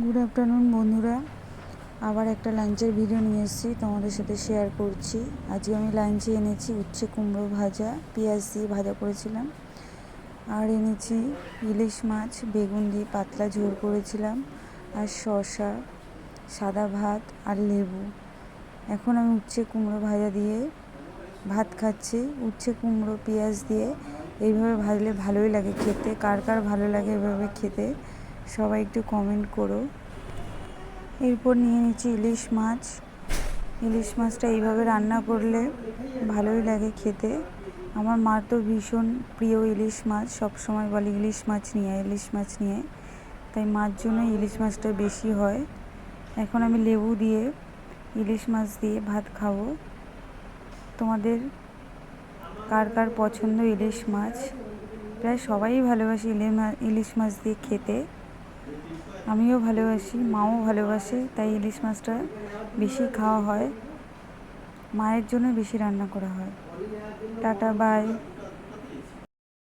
Good afternoon বন্ধুরা, আবার একটা লাঞ্চের ভিডিও নিয়ে এসেছি তোমাদের সাথে শেয়ার করছি। আজকে আমি লাঞ্চে এনেছি উচ্ছে কুমড়ো ভাজা, পেঁয়াজ দিয়ে ভাজা করেছিলাম। আর এনেছি ইলিশ মাছ বেগুন দিয়ে পাতলা ঝোল করেছিলাম, আর শসা, সাদা ভাত আর লেবু। এখন আমি উচ্ছে কুমড়ো ভাজা দিয়ে ভাত খাচ্ছি। উচ্ছে কুমড়ো পেঁয়াজ দিয়ে এইভাবে ভাজলে ভালোই লাগে খেতে। কার কার ভালো লাগে এভাবে খেতে সবাই একটু কমেন্ট করো। এরপর নিয়ে নিচ্ছি ইলিশ মাছ। ইলিশ মাছটা এইভাবে রান্না করলে ভালোই লাগে খেতে। আমার মার তো ভীষণ প্রিয় ইলিশ মাছ, সবসময় বলে ইলিশ মাছ নিয়ে ইলিশ মাছ নিয়ে, তাই মার জন্য ইলিশ মাছটা বেশি হয়। এখন আমি লেবু দিয়ে ইলিশ মাছ দিয়ে ভাত খাবো। তোমাদের কার কার পছন্দ ইলিশ মাছ? প্রায় সবাই ভালোবাসে ইলিশ মাছ দিয়ে খেতে। আমিও ভালোবাসি, মাও ভালোবাসে, তাই ইলিশ মাছটা বেশি খাওয়া হয়। মায়ের জন্য বেশি রান্না করা হয়। Tata, by.